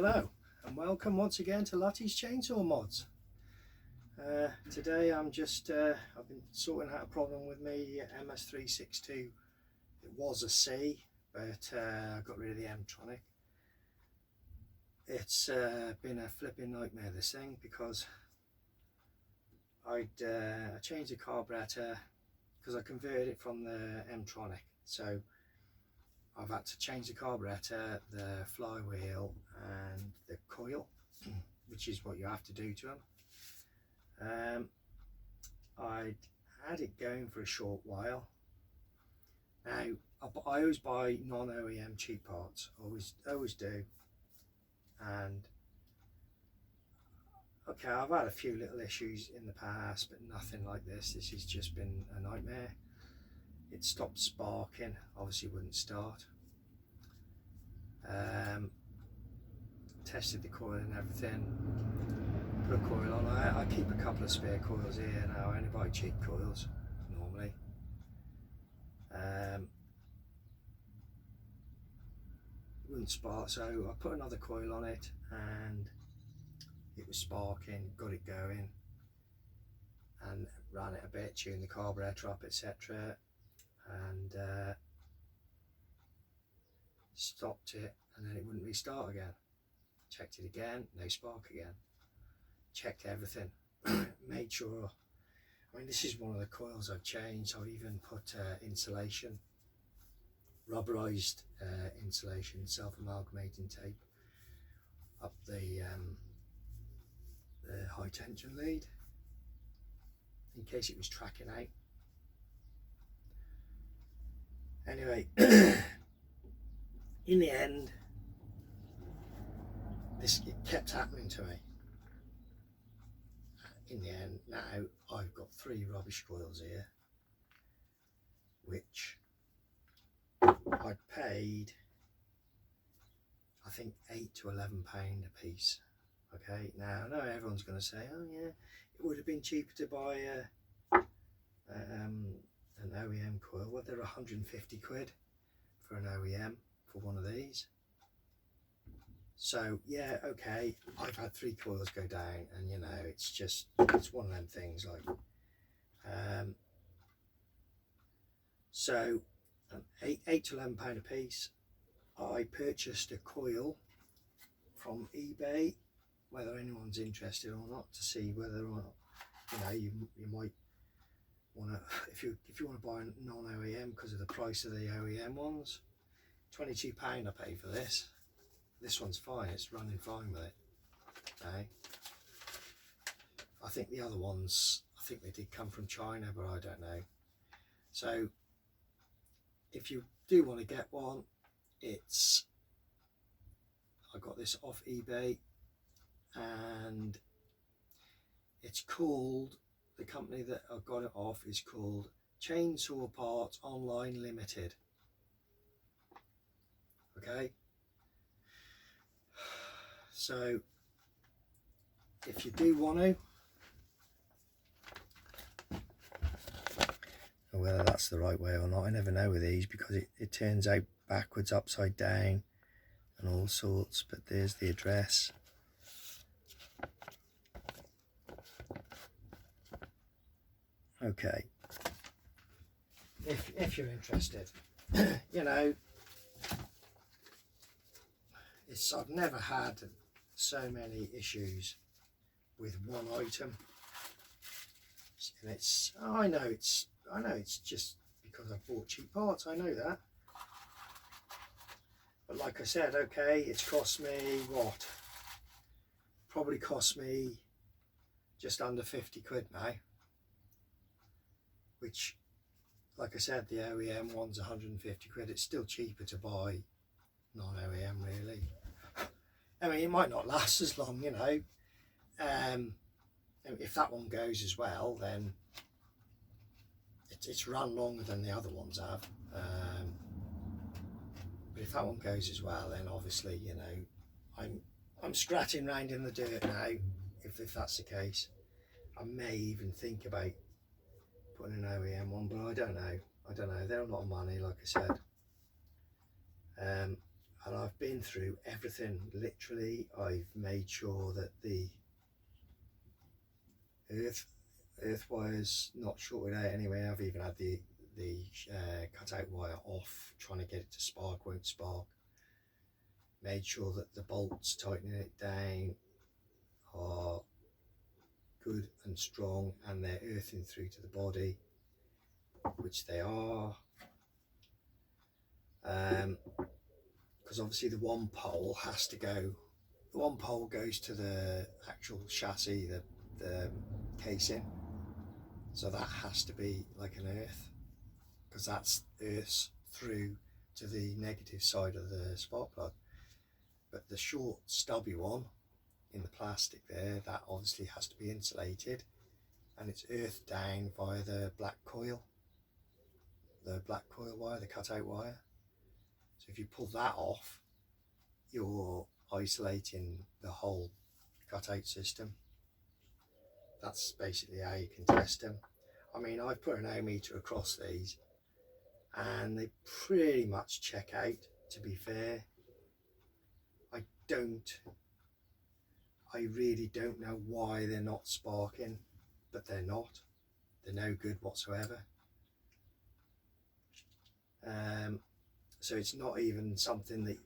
Hello and welcome once again to Lutys Chainsaw Mods. Today I'm just I've been sorting out a problem with me ms362. It was a C, but I got rid of the tronic. It's been a flipping nightmare, this thing, because I changed the carburetor because I converted it from the tronic, so I've had to change the carburetor, the flywheel and the coil, which is what you have to do to them. I'd had it going for a short while. Now I always buy non-OEM cheap parts, always do, and okay, I've had a few little issues in the past, but nothing like this. This has just been a nightmare. It stopped sparking, obviously wouldn't start. Tested the coil and everything, put a coil on. I keep a couple of spare coils here now. I only buy cheap coils normally. Wouldn't spark, so I put another coil on it and it was sparking, got it going, and ran it a bit, tuned the carburetor up, etc., and stopped it, and then it wouldn't restart again. Checked it again, no spark again. Checked everything, made sure. I mean, this is one of the coils I've changed. I've even put insulation, rubberized insulation, self-amalgamating tape up the high tension lead in case it was tracking out. Anyway, in the end, it kept happening to me. In the end, now I've got 3 rubbish coils here, which I paid, I think, £8 to £11 a piece. Okay, now I know everyone's going to say, oh yeah, it would have been cheaper to buy an OEM coil. Well, they're 150 quid for an OEM for one of these. So yeah, okay, I've had 3 coils go down, and you know, it's one of them things, like so £8 to £11 a piece. I purchased a coil from eBay, whether anyone's interested or not, to see whether or not, you know, you might want to, if you want to buy a non-OEM because of the price of the OEM ones. £22 I paid for this. This one's fine, it's running fine with it. Okay. I think the other ones, I think they did come from China, but I don't know. So if you do want to get one, I got this off eBay, and it's called, the company that I got it off is called Chainsaw Parts Online Limited. Okay, so if you do want to, whether that's the right way or not, I never know with these, because it turns out backwards, upside down and all sorts. But there's the address. Okay, if you're interested, you know, I've never had so many issues with one item, and I know it's just because I've bought cheap parts, I know that, but like I said, okay, it's cost me what, probably cost me just under 50 quid now, which, like I said, the OEM one's 150 quid. It's still cheaper to buy non-OEM, really. I mean, it might not last as long, you know. If that one goes as well, then it's run longer than the other ones have. But if that one goes as well, then obviously, you know, I'm scratching around in the dirt now. If that's the case, I may even think about putting an OEM one, but I don't know. They're a lot of money, like I said. and I've been through everything. Literally, I've made sure that the earth wire's not shorted out anyway. I've even had the cutout wire off, trying to get it to spark, won't spark. Made sure that the bolts tightening it down are good and strong, and they're earthing through to the body, which they are. Because obviously the one pole has to go, the one pole goes to the actual chassis, the casing, so that has to be like an earth, because that's earths through to the negative side of the spark plug. But the short stubby one in the plastic there, that obviously has to be insulated, and it's earthed down via the black coil wire, the cutout wire. So if you pull that off, you're isolating the whole cutout system. That's basically how you can test them. I mean, I've put an ohm meter across these and they pretty much check out, to be fair. I really don't know why they're not sparking, but they're not. They're no good whatsoever. So it's not even something that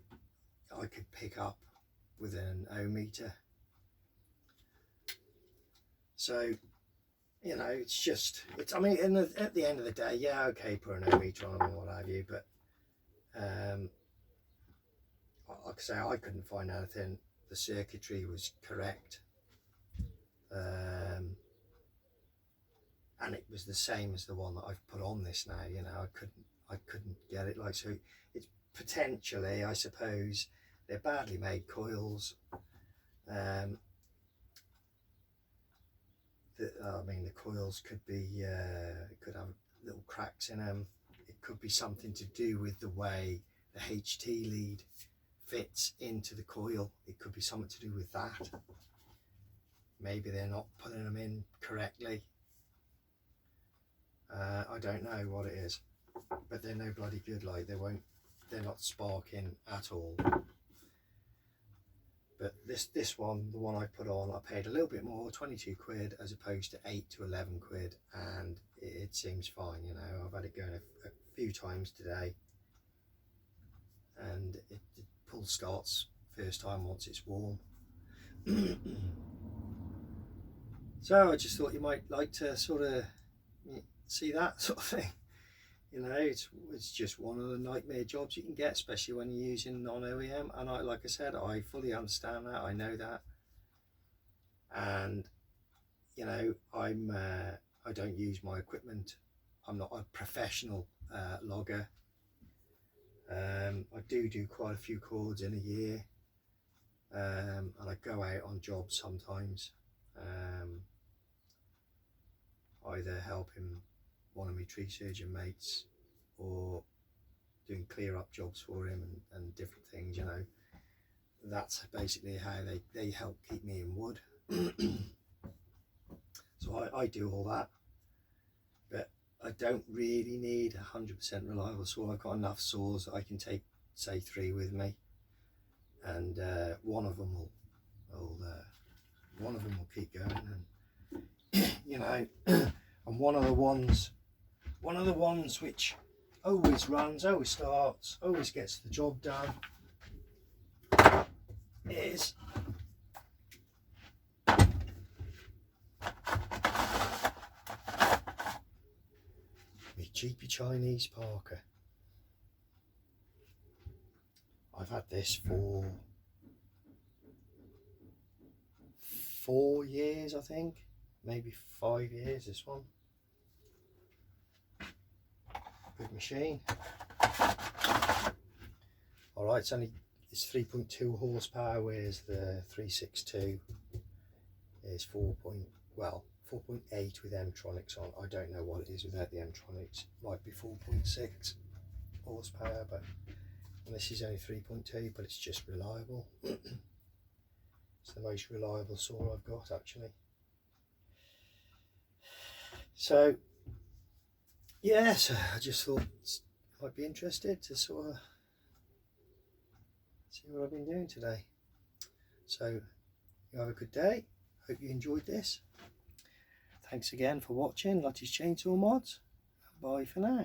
I could pick up with an ohm meter. So, you know, I mean, at the end of the day, yeah, okay, put an ohm meter on or what have you, but like I say, I couldn't find anything. The circuitry was correct, and it was the same as the one that I've put on this now. You know, I couldn't get it. Like, so it's potentially, I suppose, they're badly made coils. I mean, the coils could be could have little cracks in them. It could be something to do with the way the HT lead fits into the coil. It could be something to do with that. Maybe they're not putting them in correctly. I don't know what it is, but they're no bloody good. Like, they're not sparking at all. But this one, the one I put on, I paid a little bit more, 22 quid as opposed to 8 to 11 quid, and it seems fine. You know, I've had it going a few times today, and it pull starts first time once it's warm. So I just thought you might like to sort of see that sort of thing. You know, it's just one of the nightmare jobs you can get, especially when you're using non-OEM. And like I said, I fully understand that. I know that. And you know, I don't use my equipment. I'm not a professional logger. I do quite a few chords in a year, and I go out on jobs sometimes, either helping one of my tree surgeon mates or doing clear up jobs for him and different things. You know, that's basically how they help keep me in wood. So I do all that, but I don't really need 100% reliable saw. I've got enough saws that I can take, say, 3 with me, and one of them will keep going, and you know, and one of the ones which always runs, always starts, always gets the job done is my cheapy Chinese Parker. I've had this for 4 years, I think, maybe 5 years, this one. Good machine. Alright, it's 3.2 horsepower, whereas the 362 is 4.8 with M-tronics on. I don't know what it is without the M-tronics. Might be 4.6 horsepower, but and this is only 3.2, but it's just reliable. It's the most reliable saw I've got, actually. So yeah, so I just thought I might be interested to sort of see what I've been doing today. So you have a good day. Hope you enjoyed this. Thanks again for watching Lutys Chainsaw Mods. Bye for now.